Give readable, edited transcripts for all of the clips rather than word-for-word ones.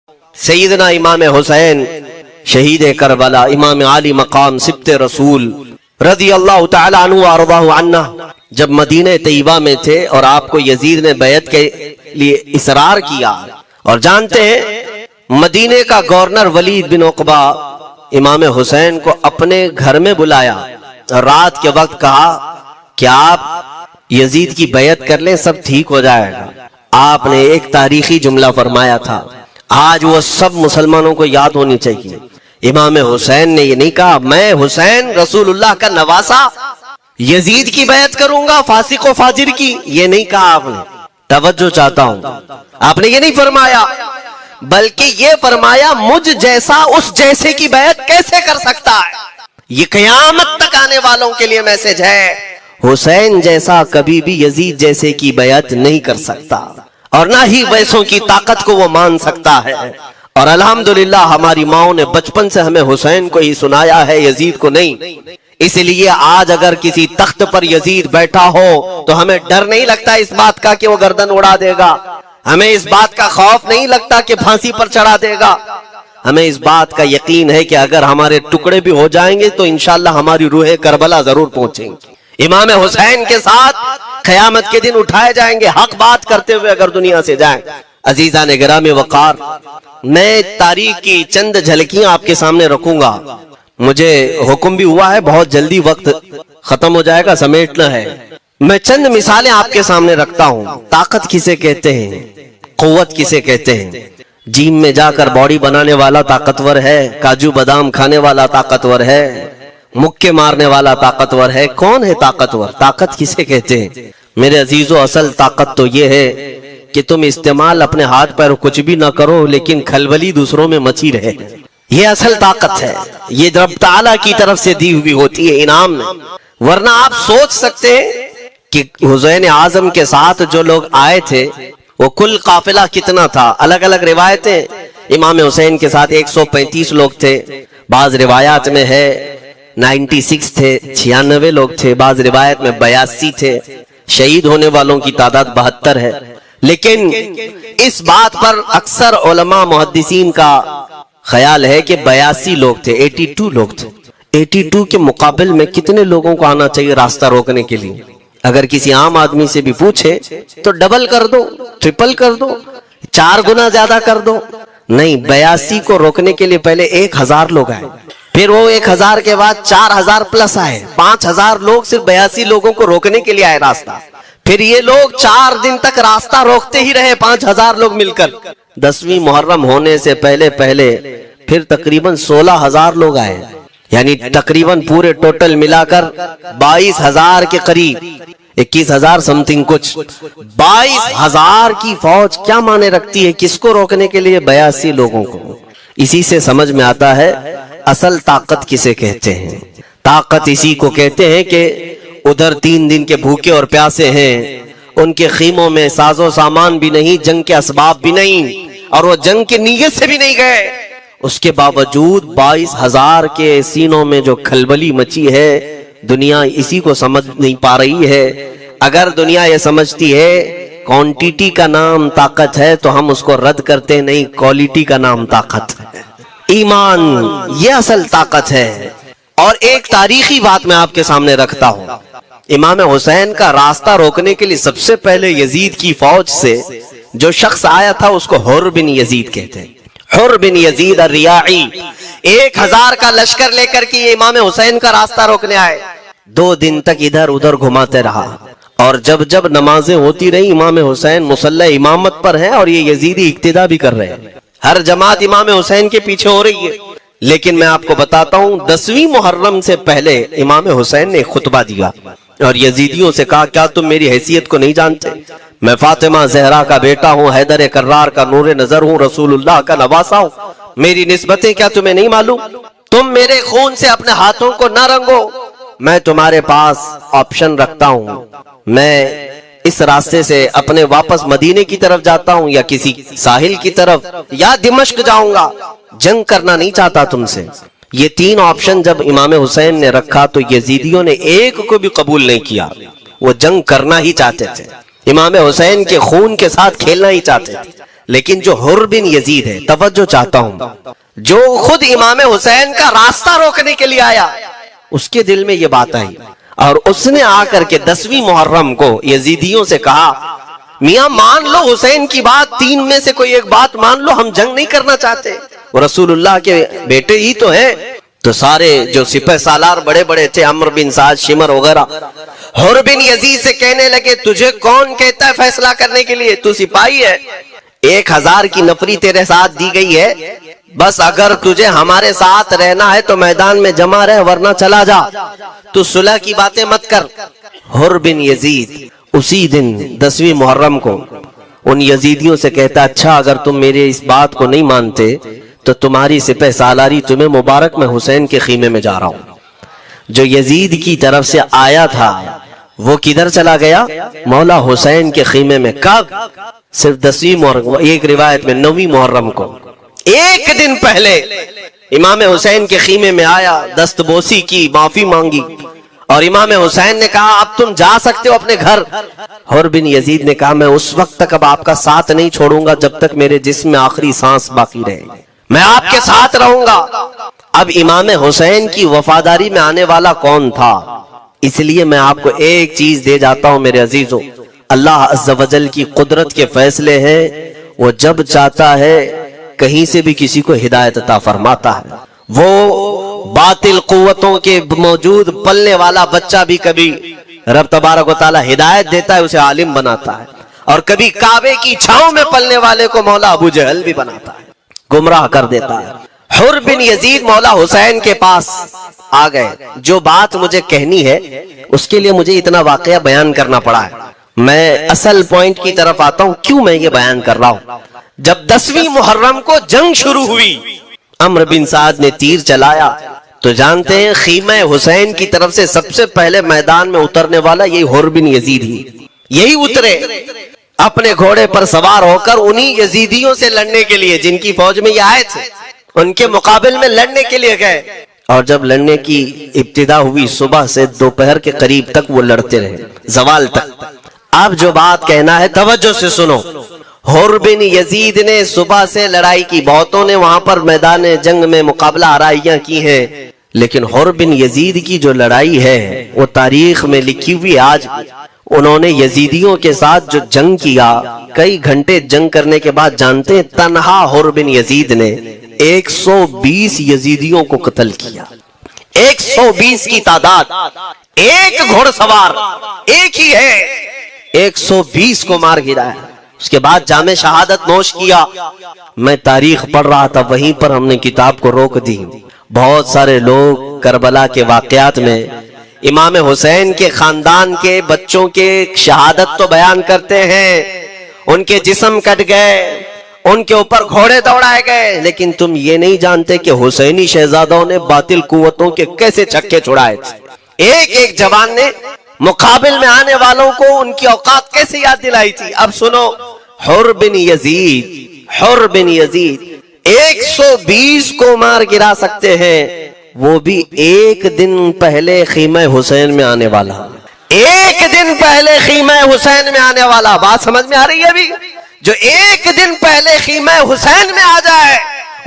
سیدنا امام حسین شہید کربلا، امام عالی مقام سبت رسول رضی اللہ تعالی عنہ وارضاہ عنہ جب مدینہ طیبہ میں تھے اور آپ کو یزید نے بیعت کے لیے اصرار کیا، اور جانتے ہیں مدینہ کا گورنر ولید بن عقبہ امام حسین کو اپنے گھر میں بلایا، رات کے وقت کہا کہ آپ یزید کی بیعت کر لیں، سب ٹھیک ہو جائے گا۔ آپ نے ایک تاریخی جملہ فرمایا تھا، آج وہ سب مسلمانوں کو یاد ہونی چاہیے۔ امام حسین نے یہ نہیں کہا میں حسین رسول اللہ کا نواسا یزید کی بیعت کروں گا فاسق و فاجر کی، یہ نہیں کہا آپ نے۔ توجہ چاہتا ہوں، آپ نے یہ نہیں فرمایا، بلکہ یہ فرمایا مجھ جیسا اس جیسے کی بیعت کیسے کر سکتا ہے۔ یہ قیامت تک آنے والوں کے لیے میسج ہے، حسین جیسا کبھی بھی یزید جیسے کی بیعت نہیں کر سکتا، اور نہ ہی ویسوں کی طاقت کو وہ مان سکتا ہے۔ اور الحمدللہ ہماری ماؤں نے بچپن سے ہمیں حسین کو ہی سنایا ہے، یزید کو نہیں۔ اس لیے آج اگر کسی تخت پر یزید بیٹھا ہو تو ہمیں ڈر نہیں لگتا اس بات کا کہ وہ گردن اڑا دے گا، ہمیں اس بات کا خوف نہیں لگتا کہ پھانسی پر چڑھا دے گا، ہمیں اس بات کا یقین ہے کہ اگر ہمارے ٹکڑے بھی ہو جائیں گے تو انشاءاللہ ہماری روح کربلا ضرور پہنچیں گی۔ امام حسین کے ساتھ قیامت کے دن اٹھائے جائیں گے، حق بات کرتے ہوئے اگر دنیا سے جائیں۔ عزیزان گرامی وقار، میں تاریخ کی چند جھلکیاں آپ کے سامنے رکھوں گا، مجھے حکم بھی ہوا ہے بہت جلدی وقت ختم ہو جائے گا، سمیٹنا ہے۔ میں چند مثالیں آپ کے سامنے رکھتا ہوں۔ طاقت کسے کہتے ہیں، قوت کسے کہتے ہیں؟ جیم میں جا کر باڈی بنانے والا طاقتور ہے، کاجو بادام کھانے والا طاقتور ہے، مکے مارنے والا طاقتور ہے۔ کون ہے طاقتور؟ طاقت کسے کہتے ہیں؟ میرے عزیزو، اصل طاقت تو یہ ہے کہ تم استعمال اپنے ہاتھ پیر کچھ بھی نہ کرو لیکن کھلبلی دوسروں میں مچی رہے، یہ اصل طاقت ہے۔ یہ رب تعالیٰ کی طرف سے دی ہوئی ہوتی ہے انعام میں۔ ورنہ آپ سوچ سکتے ہیں کہ حسین اعظم کے ساتھ جو لوگ آئے تھے وہ کل قافلہ کتنا تھا؟ الگ الگ روایتیں، امام حسین کے ساتھ 135 لوگ تھے، بعض روایات میں ہے 96 تھے، 96 لوگ تھے، بعض روایت میں 82 تھے، شہید ہونے والوں کی تعداد 72 ہے۔ لیکن اس بات پر اکثر علماء محدثین کا خیال ہے کہ 82 لوگ تھے، 82 لوگ تھے۔ 82 کے مقابل میں کتنے لوگوں کو آنا چاہیے راستہ روکنے کے لیے؟ اگر کسی عام آدمی سے بھی پوچھے تو ڈبل کر دو، ٹرپل کر دو، 4 گنا زیادہ کر دو۔ نہیں، 82 کو روکنے کے لیے پہلے 1000 لوگ آئے، پھر وہ 1000 کے بعد 4000 پلس آئے، 5000 لوگ صرف 82 لوگوں کو روکنے کے لیے آئے راستہ۔ پھر یہ لوگ 4 دن تک راستہ روکتے ہی رہے، 5000 لوگ مل کر۔ 10ویں محرم ہونے سے پہلے پھر تقریباً 16000 لوگ آئے، یعنی تقریباً پورے ٹوٹل ملا کر 22000 کے قریب، 21000 سمتنگ کچھ۔ 22000 کی فوج کیا معنی رکھتی ہے؟ کس کو روکنے کے لیے؟ 82 لوگوں کو۔ اسی سے سمجھ میں آتا ہے اصل طاقت کسے کہتے ہیں۔ طاقت اسی کو کہتے ہیں کہ ادھر 3 دن کے بھوکے اور پیاسے ہیں، ان کے خیموں میں ساز و سامان بھی نہیں، جنگ کے اسباب بھی نہیں، اور وہ جنگ کی نیت سے بھی نہیں گئے، اس کے باوجود 22000 کے سینوں میں جو کھلبلی مچی ہے، دنیا اسی کو سمجھ نہیں پا رہی ہے۔ اگر دنیا یہ سمجھتی ہے کوانٹیٹی کا نام طاقت ہے تو ہم اس کو رد کرتے نہیں، کوالٹی کا نام طاقت ہے۔ ایمان یہ اصل طاقت ہے۔ اور ایک تاریخی بات میں آپ کے سامنے رکھتا ہوں، امام حسین کا راستہ روکنے کے لیے سب سے پہلے یزید کی فوج سے جو شخص آیا تھا اس کو حر بن یزید کہتے ہیں، حر بن یزید الریاعی۔ 1000 کا لشکر لے کر کے یہ امام حسین کا راستہ روکنے آئے، 2 دن تک ادھر ادھر گھماتے رہا، اور جب نمازیں ہوتی رہی امام حسین مسلح امامت پر ہیں اور یہ یزیدی اقتدا بھی کر رہے ہیں، ہر جماعت امام حسین کے پیچھے ہو رہی ہے۔ لیکن میں آپ کو بتاتا ہوں 10ویں محرم سے پہلے امام حسین نے خطبہ دیا اور یزیدیوں سے کہا کیا تم میری حیثیت کو نہیں جانتے؟ میں فاطمہ زہرا کا بیٹا ہوں، حیدر کرار کا نور نظر ہوں، رسول اللہ کا نواسا ہوں، میری نسبتیں کیا تمہیں نہیں معلوم؟ تم میرے خون سے اپنے ہاتھوں کو نہ رنگو، میں تمہارے پاس آپشن رکھتا ہوں، میں اس راستے سے اپنے واپس مدینے کی طرف جاتا ہوں یا کسی ساحل کی طرف یا دمشق جاؤں گا، جنگ کرنا نہیں چاہتا تم سے۔ یہ 3 آپشن جب امام حسین نے رکھا تو یزیدیوں نے ایک کو بھی قبول نہیں کیا، وہ جنگ کرنا ہی چاہتے تھے، امام حسین کے خون کے ساتھ کھیلنا ہی چاہتے تھے۔ لیکن جو حر بن یزید ہے، توجہ چاہتا ہوں، جو خود امام حسین کا راستہ روکنے کے لیے آیا، اس کے دل میں یہ بات آئی اور اس نے آ کر کے 10ویں محرم کو یزیدیوں سے کہا میاں مان لو حسین کی بات، 3 میں سے کوئی ایک بات مان لو، ہم جنگ نہیں کرنا چاہتے، وہ رسول اللہ کے بیٹے ہی تو ہیں۔ تو سارے جو سپہ سالار بڑے بڑے تھے، عمرو بن سعد، شمر وغیرہ، حر بن یزید سے کہنے لگے تجھے کون کہتا ہے فیصلہ کرنے کے لیے، تو سپاہی ہے، 1000 کی نفری تیرے ساتھ دی گئی ہے، بس اگر تجھے ہمارے ساتھ رہنا ہے تو میدان میں جمع رہ، ورنہ چلا جا، تو صلح کی باتیں مت کر۔ حر بن یزید اسی دن 10ویں محرم کو ان یزیدیوں سے کہتا اچھا اگر تم میرے اس بات کو نہیں مانتے تو تمہاری سپہ سالاری تمہیں مبارک، میں حسین کے خیمے میں جا رہا ہوں۔ جو یزید کی طرف سے آیا تھا وہ کدھر چلا گیا؟ مولا حسین کے خیمے میں۔ کب؟ صرف 10ویں محرم، ایک روایت میں 9ویں محرم کو، ایک دن پہلے امام حسین کے خیمے میں آیا، دست بوسی کی، معافی مانگی، اور امام حسین نے کہا اب تم جا سکتے ہو اپنے گھر۔ حر بن یزید نے کہا میں اس وقت تک اب آپ کا ساتھ نہیں چھوڑوں گا جب تک میرے جسم میں آخری سانس باقی رہے، میں آپ کے ساتھ رہوں گا۔ اب امام حسین کی وفاداری میں آنے والا کون تھا؟ اس لیے میں آپ کو ایک چیز دے جاتا ہوں میرے عزیزوں، اللہ عز و جل کی قدرت کے فیصلے ہیں، وہ جب چاہتا ہے کہیں سے بھی کسی کو ہدایت عطا فرماتا ہے۔ وہ باطل قوتوں کے موجود پلنے والا بچہ بھی کبھی رب تبارک و تعالی ہدایت دیتا ہے، اسے عالم بناتا ہے، اور کبھی کعبے کی چھاؤں میں پلنے والے کو مولا ابو جہل بھی بناتا ہے، گمراہ کر دیتا ہے۔ حر بن یزید مولا حسین کے پاس آ گئے، جو بات مجھے کہنی ہے اس کے لیے مجھے اتنا واقعہ بیان کرنا پڑا ہے، میں اصل پوائنٹ کی طرف آتا ہوں، کیوں میں یہ بیان کر رہا ہوں۔ جب 10ویں محرم کو جنگ شروع ہوئی، عمرو بن سعد نے تیر چلایا، تو جانتے ہیں خیمہ حسین کی طرف سے سب سے پہلے میدان میں اترنے والا یہی حر بن یزید ہی، یہی اترے اپنے گھوڑے پر سوار ہو کر انہی یزیدیوں سے لڑنے کے لیے جن کی فوج میں یہ آئے تھے، ان کے مقابل میں لڑنے کے لیے گئے، اور جب لڑنے کی ابتدا ہوئی صبح سے دوپہر کے قریب تک وہ لڑتے رہے، زوال تک۔ اب جو بات کہنا ہے توجہ سے سنو، حر بن یزید نے صبح سے لڑائی کی، بہتوں نے وہاں پر میدان جنگ میں مقابلہ آرائیاں کی ہیں، لیکن حر بن یزید کی جو لڑائی ہے وہ تاریخ میں لکھی ہوئی، آج انہوں نے یزیدیوں کے ساتھ جو جنگ کیا، کئی گھنٹے جنگ کرنے کے بعد جانتے ہیں تنہا حر بن یزید نے 120 یزیدیوں کو قتل کیا، 120 کی تعداد، ایک گھوڑ سوار ایک ہی ہے، 120 کو مار گرایا، اس کے بعد جام شہادت نوش کیا۔ میں تاریخ پڑھ رہا تھا، وہیں پر ہم نے کتاب کو روک دی، بہت سارے لوگ کربلا کے واقعات میں امام حسین کے خاندان کے بچوں کے شہادت تو بیان کرتے ہیں، ان کے جسم کٹ گئے، ان کے اوپر گھوڑے دوڑائے گئے، لیکن تم یہ نہیں جانتے کہ حسینی شہزادوں نے باطل قوتوں کے کیسے چھکے چھڑائے تھے، ایک ایک جوان نے مقابل میں آنے والوں کو ان کی اوقات کیسے یاد دلائی تھی۔ اب سنو، حر بن یزید 120 کو مار گرا سکتے ہیں، وہ بھی ایک دن پہلے خیمہ حسین میں آنے والا، ایک دن پہلے خیمہ حسین میں آنے والا، بات سمجھ میں آ رہی ہے ابھی؟ جو ایک دن پہلے خیمہ حسین میں آ جائے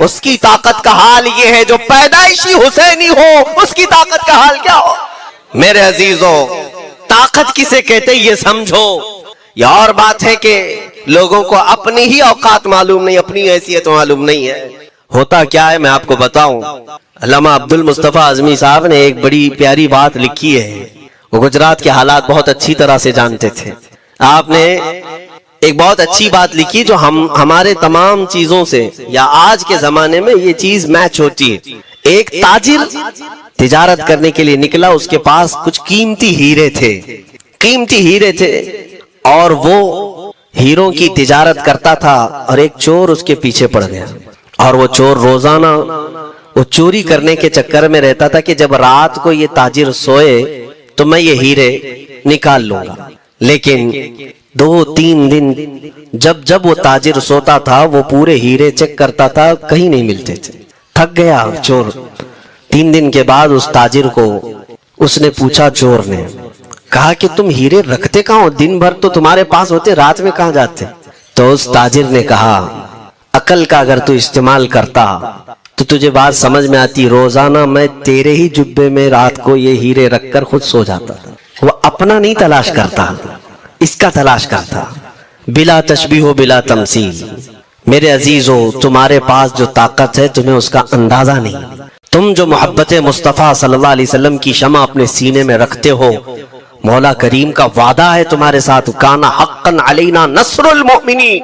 اس کی طاقت کا حال یہ ہے، جو پیدائشی حسینی ہو اس کی طاقت کا حال کیا ہو؟ میرے عزیزوں، طاقت کسے کہتے یہ سمجھو۔ یہ اور بات ہے کہ لوگوں کو اپنی ہی اوقات معلوم نہیں، اپنی حیثیت معلوم نہیں ہے۔ ہوتا کیا ہے میں آپ کو بتاؤں، علامہ عبد المصطفیٰ اعظمی صاحب نے ایک بڑی پیاری بات لکھی ہے، وہ گجرات کے حالات بہت اچھی طرح سے جانتے تھے۔ آپ نے ایک بہت اچھی بات لکھی جو ہمارے تمام چیزوں سے یا آج کے زمانے میں یہ چیز میچ ہوتی ہے۔ ایک تاجر تجارت کرنے کے لیے نکلا، اس کے پاس کچھ قیمتی ہیرے تھے اور وہ ہیروں کی تجارت کرتا تھا، اور ایک چور اس کے پیچھے پڑ گیا، اور وہ چور روزانہ وہ چوری کرنے کے چکر میں رہتا تھا کہ جب رات کو یہ تاجر سوئے تو میں یہ ہیرے نکال لوں گا، لیکن 2-3 دن جب وہ تاجر سوتا تھا وہ پورے ہیرے چیک کرتا تھا، کہیں نہیں ملتے تھے، تھک گیا چور۔ 3 دن کے بعد اس تاجر کو اس نے پوچھا، چور نے کہا کہ تم ہیرے رکھتے کہاں ہو؟ دن بھر تو تمہارے پاس ہوتے، رات میں کہاں جاتے؟ تو اس تاجر نے کہا عقل کا اگر تو استعمال کرتا تو تجھے بات سمجھ میں آتی، روزانہ میں تیرے ہی جبے میں رات کو یہ ہیرے رکھ کر خود سو جاتا۔ وہ اپنا نہیں تلاش کرتا، اس کا تلاش کرتا، بلا تشبیہ و بلا تمثیل۔ میرے عزیزو، تمہارے پاس جو طاقت ہے تمہیں اس کا اندازہ نہیں۔ تم جو محبت مصطفیٰ صلی اللہ علیہ وسلم کی شمع اپنے سینے میں رکھتے ہو، مولا کریم کا وعدہ ہے تمہارے ساتھ، کانا حقا علینا نصر المؤمنین۔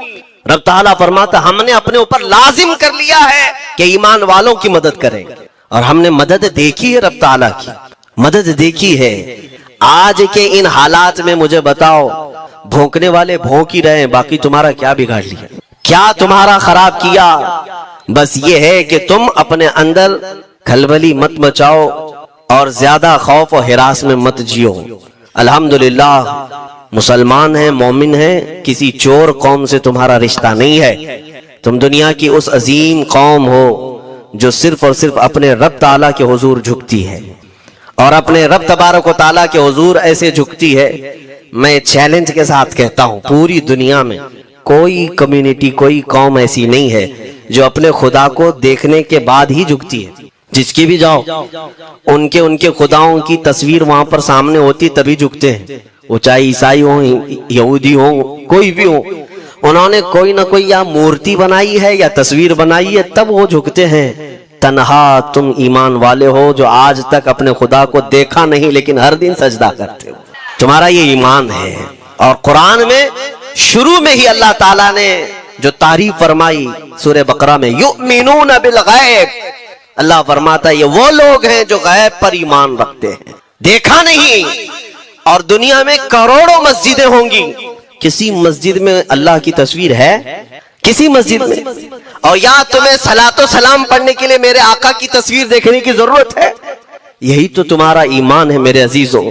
رب تعالیٰ فرماتا ہم نے اپنے اوپر لازم کر لیا ہے کہ ایمان والوں کی مدد کریں، اور ہم نے مدد دیکھی ہے، رب تعالیٰ کی مدد دیکھی ہے۔ آج کے ان حالات میں مجھے بتاؤ، بھونکنے والے بھونک ہی رہے ہیں، باقی تمہارا کیا بگاڑ لیا، کیا تمہارا خراب کیا؟ بس یہ ہے کہ تم اپنے اندر کھلبلی مت مچاؤ اور زیادہ خوف و ہراس میں مت جیو۔ الحمدللہ مسلمان ہیں، مومن ہیں، کسی چور قوم سے تمہارا رشتہ نہیں ہے۔ تم دنیا کی اس عظیم قوم ہو جو صرف اور صرف اپنے رب تعالیٰ کے حضور جھکتی ہے، اور اپنے رب تبارک و تعالیٰ کے حضور ایسے جھکتی ہے۔ میں چیلنج کے ساتھ کہتا ہوں، پوری دنیا میں کوئی کمیونٹی، کوئی قوم ایسی نہیں ہے جو اپنے خدا کو دیکھنے کے بعد ہی جھکتی ہے۔ جس کی بھی جاؤ، ان کے خداؤں کی تصویر وہاں پر سامنے ہوتی تبھی جھکتے ہیں، وہ چاہے عیسائی ہوں، یہودی ہوں، کوئی بھی ہوں، انہوں نے کوئی نہ کوئی یا مورتی بنائی ہے یا تصویر بنائی ہے، تب وہ جھکتے ہیں۔ تنہا تم ایمان والے ہو جو آج تک اپنے خدا کو دیکھا نہیں لیکن ہر دن سجدہ کرتے ہو، تمہارا یہ ایمان ہے۔ اور قرآن میں شروع میں ہی اللہ تعالیٰ نے جو تعریف فرمائی سورہ بقرہ میں، یؤمنون بالغیب، اللہ فرماتا ہے یہ وہ لوگ ہیں جو غیب پر ایمان رکھتے ہیں، دیکھا نہیں۔ اور دنیا میں کروڑوں مسجدیں ہوں گی، کسی مسجد میں اللہ کی تصویر ہے؟ کسی مسجد میں؟ اور یا تمہیں صلاۃ و سلام پڑھنے کے لیے میرے آقا کی تصویر دیکھنے کی ضرورت ہے؟ یہی تو تمہارا ایمان ہے میرے عزیزوں۔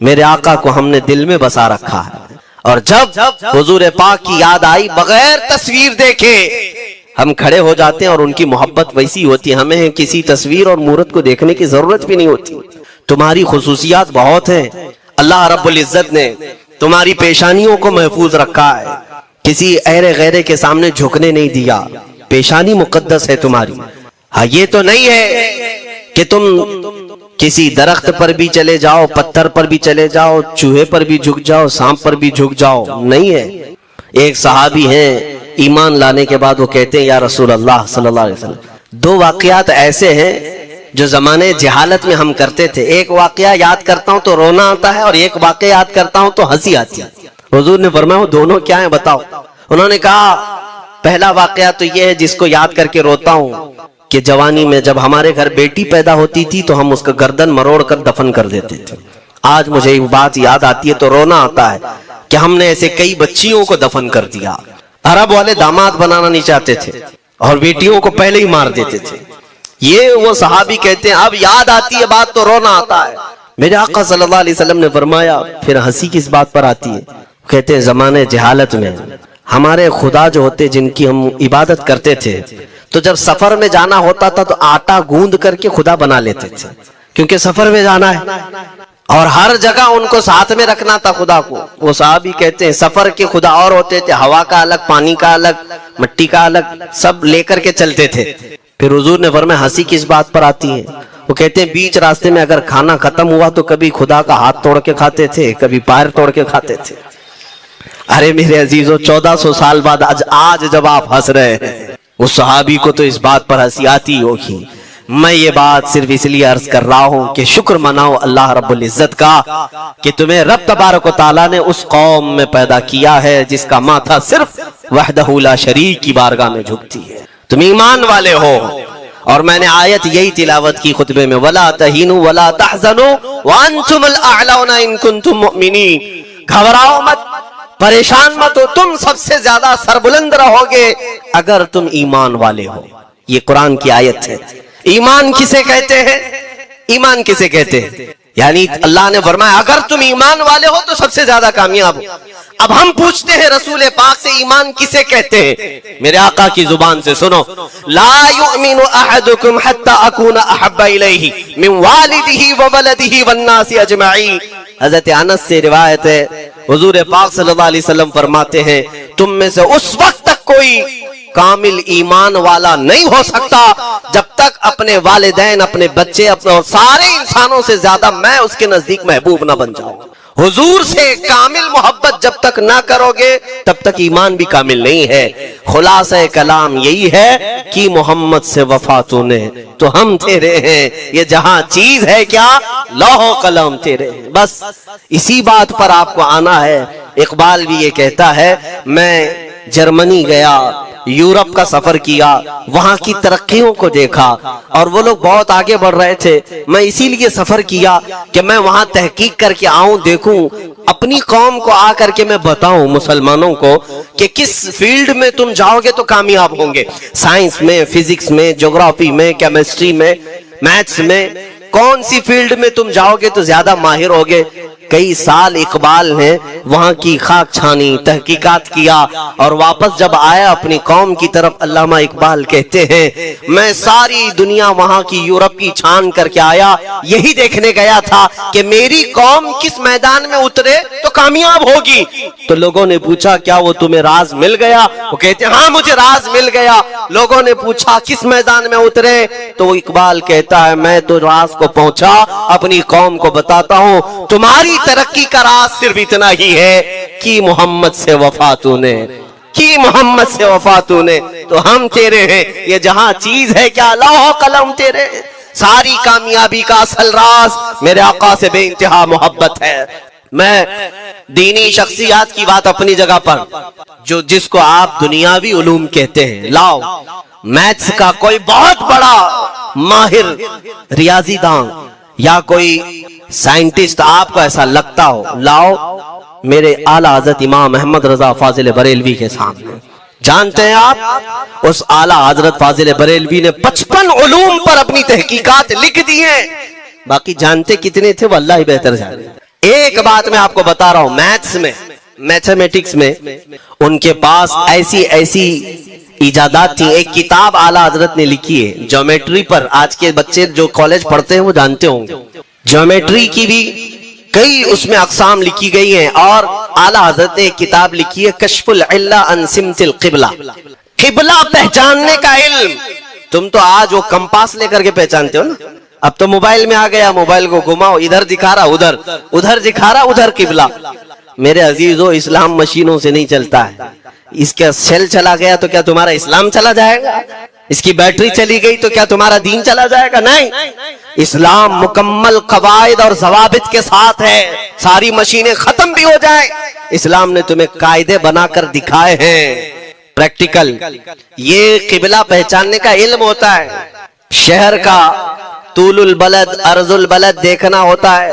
میرے آقا کو ہم نے دل میں بسا رکھا ہے، اور جب حضور پاک کی یاد آئی بغیر تصویر دیکھے ہم کھڑے ہو جاتے ہیں، اور ان کی محبت ویسی ہوتی ہے، ہمیں کسی تصویر اور مورت کو دیکھنے کی ضرورت بھی نہیں ہوتی۔ تمہاری خصوصیات بہت ہیں، اللہ رب العزت نے تمہاری پیشانیوں کو محفوظ رکھا ہے، کسی غیرے کے سامنے جھکنے نہیں دیا، پیشانی مقدس ہے تمہاری۔ ہاں یہ تو نہیں ہے کہ تم کسی درخت پر بھی چلے جاؤ، پتھر پر بھی چلے جاؤ، چوہے پر بھی جھک جاؤ، سانپ پر بھی جھک جاؤ، نہیں ہے۔ ایک صحابی ہیں، ایمان لانے کے بعد وہ کہتے ہیں یا رسول اللہ صلی اللہ علیہ وسلم، دو واقعات ایسے ہیں جو زمانے جہالت میں ہم کرتے تھے، ایک واقعہ یاد کرتا ہوں تو رونا آتا ہے، اور ایک واقعہ یاد کرتا ہوں تو ہنسی آتی ہے۔ حضور نے فرمایا وہ دونوں کیا ہیں بتاؤ؟ انہوں نے کہا پہلا واقعہ تو یہ ہے جس کو یاد کر کے روتا ہوں کہ جوانی میں جب ہمارے گھر بیٹی پیدا ہوتی تھی تو ہم اس کا گردن مروڑ کر دفن کر دیتے تھے۔ آج مجھے یہ بات یاد آتی ہے تو رونا آتا ہے کہ ہم نے ایسے کئی بچیوں کو دفن کر دیا۔ عرب والے داماد بنانا نہیں چاہتے تھے اور بیٹیوں کو پہلے ہی مار دیتے تھے۔ یہ وہ صحابی کہتے ہیں اب یاد آتی ہے بات تو رونا آتا ہے۔ میرے آقا صلی اللہ علیہ وسلم نے فرمایا پھر ہنسی کس بات پر آتی ہے؟ کہتے ہیں زمانے جہالت میں ہمارے خدا جو ہوتے جن کی ہم عبادت کرتے تھے تو جب سفر میں جانا ہوتا تھا تو آٹا گوند کر کے خدا بنا لیتے تھے، کیونکہ سفر میں جانا ہے اور ہر جگہ ان کو ساتھ میں رکھنا تھا خدا کو۔ وہ صحابی کہتے ہیں سفر کے خدا اور ہوتے تھے، ہوا کا الگ، پانی کا الگ، مٹی کا الگ، سب لے کر کے چلتے تھے۔ پھر حضور نے فرمایا ہنسی کس بات پر آتی ہے؟ وہ کہتے ہیں بیچ راستے میں اگر کھانا ختم ہوا تو کبھی خدا کا ہاتھ توڑ کے کھاتے تھے، کبھی پیر توڑ کے کھاتے تھے۔ ارے میرے عزیزو 1400 سال بعد آج جب آپ ہنس رہے ہیں، اس صحابی کو تو اس بات پر ہنسی آتی ہوگی۔ میں یہ بات صرف اس لیے عرض کر رہا ہوں کہ شکر مناؤ اللہ رب العزت کا کہ تمہیں رب تبارک و تعالیٰ نے اس قوم میں پیدا کیا ہے جس کا ماتھا صرف وحدہ لا شریک کی بارگاہ میں جھکتی ہے۔ تم ایمان والے ہو، اور میں نے آیت یہی تلاوت کی خطبے میں وَلَا تَهِنُوا وَلَا تَحْزَنُوا وَأَنْتُمُ الْأَعْلَوْنَ إِن كُنتُم مُؤْمِنِينَ۔ گھبراؤ مت، پریشان مت ہو، تم سب سے زیادہ سربلند رہو گے اگر تم ایمان والے ہو۔ یہ قرآن کی آیت ہے۔ ایمان کسے کہتے ہیں؟ ایمان کسے کہتے ہیں؟ یعنی اللہ نے فرمایا اگر تم ایمان والے ہو تو سب سے زیادہ کامیاب ہو۔ اب ہم پوچھتے ہیں رسول پاک سے ایمان کسے کہتے ہیں؟ میرے آقا کی زبان سے سنو، لا یؤمن احدکم حتی اکون احب الیہ من والدہ وولدہ والناس اجمعین۔ حضرت انس سے روایت ہے حضور پاک صلی اللہ علیہ وسلم فرماتے ہیں تم میں سے اس وقت تک کوئی کامل ایمان والا نہیں ہو سکتا جب تک اپنے والدین، اپنے بچے، اپنے اور سارے انسانوں سے زیادہ میں اس کے نزدیک محبوب نہ بن جاؤں۔ حضور سے کامل محبت جب تک نہ کرو گے تب تک ایمان بھی کامل نہیں ہے۔ خلاصہ کلام یہی ہے کہ محمد سے وفا تو نے تو ہم تیرے ہیں، یہ جہاں چیز ہے کیا لوح و قلم تیرے ہیں، بس اسی بات پر آپ کو آنا ہے۔ اقبال بھی یہ کہتا ہے میں جرمنی گیا، یورپ کا سفر کیا، وہاں کی ترقیوں کو دیکھا اور وہ لوگ بہت آگے بڑھ رہے تھے، میں اسی لیے سفر کیا کہ میں وہاں تحقیق کر کے آؤں، دیکھوں اپنی قوم کو آ کر کے میں بتاؤں مسلمانوں کو کہ کس فیلڈ میں تم جاؤ گے تو کامیاب ہوں گے، سائنس میں، فزکس میں، جغرافی میں، کیمسٹری میں، میتھس میں، کون سی فیلڈ میں تم جاؤ گے تو زیادہ ماہر ہوگے۔ کئی سال اقبال نے وہاں کی خاک چھانی، تحقیقات کیا اور واپس جب آیا اپنی قوم کی طرف، علامہ اقبال کہتے ہیں میں ساری دنیا وہاں کی یورپ کی چھان کر کے آیا، یہی دیکھنے گیا تھا کہ میری قوم کس میدان میں اترے تو کامیاب ہوگی۔ تو لوگوں نے پوچھا کیا وہ تمہیں راز مل گیا؟ وہ کہتے ہیں ہاں مجھے راز مل گیا۔ لوگوں نے پوچھا کس میدان میں اترے؟ تو اقبال کہتا ہے میں تو راز کو پہنچا، اپنی قوم کو بتاتا ہوں تمہاری ترقی کا راز صرف اتنا ہی ہے کہ محمد سے وفا تو نے، کہ محمد سے وفا تو نے تو ہم تیرے ہیں، یہ جہاں چیز ہے کیا لوح و قلم تیرے ہیں۔ ساری کامیابی کا اصل راز میرے آقا سے بے انتہا محبت ہے۔ میں دینی شخصیات کی بات اپنی جگہ پر، جس کو آپ دنیاوی علوم کہتے ہیں، لاؤ میتھس کا کوئی بہت بڑا ماہر ریاضی دان یا کوئی سائنٹسٹ آپ کو ایسا لگتا ہو، لاؤ میرے اعلیٰ حضرت امام احمد رضا فاضل بریلوی کے سامنے۔ جانتے ہیں آپ اس اعلیٰ حضرت فاضل بریلوی نے 55 علوم پر اپنی تحقیقات لکھ دی ہیں، باقی جانتے کتنے تھے وہ اللہ ہی بہتر جانے۔ ایک بات میں آپ کو بتا رہا ہوں، میتھس میں، میتھمیٹکس میں ان کے پاس ایسی ایجادات تھی۔ ایک کتاب اعلیٰ حضرت نے لکھی ہے جیومیٹری پر، آج کے بچے جو کالج پڑھتے ہیں وہ جانتے ہوں گے، جیومیٹری کی بھی کئی اس میں اقسام لکھی گئی ہیں، اور اعلیٰ حضرت نے ایک کتاب لکھی ہے کشف العلہ عن سمت القبلہ، قبلہ پہچاننے کا علم۔ تم تو آج وہ کمپاس لے کر کے پہچانتے ہو نا، اب تو موبائل میں آ گیا، موبائل کو گھماؤ ادھر دکھا رہا ادھر، ادھر دکھا رہا ادھر قبلہ۔ میرے عزیزو اسلام مشینوں سے نہیں چلتا ہے، اس کا سیل چلا گیا تو کیا تمہارا اسلام چلا جائے گا؟ اس کی بیٹری چلی گئی تو کیا تمہارا دین چلا جائے گا؟ نہیں، اسلام مکمل قواعد اور ضوابط کے ساتھ ہے۔ ساری مشینیں ختم بھی ہو جائیں، اسلام نے تمہیں قاعدے بنا کر دکھائے ہیں، پریکٹیکل۔ یہ قبلہ پہچاننے کا علم ہوتا ہے، شہر کا طول البلد عرض البلد دیکھنا ہوتا ہے۔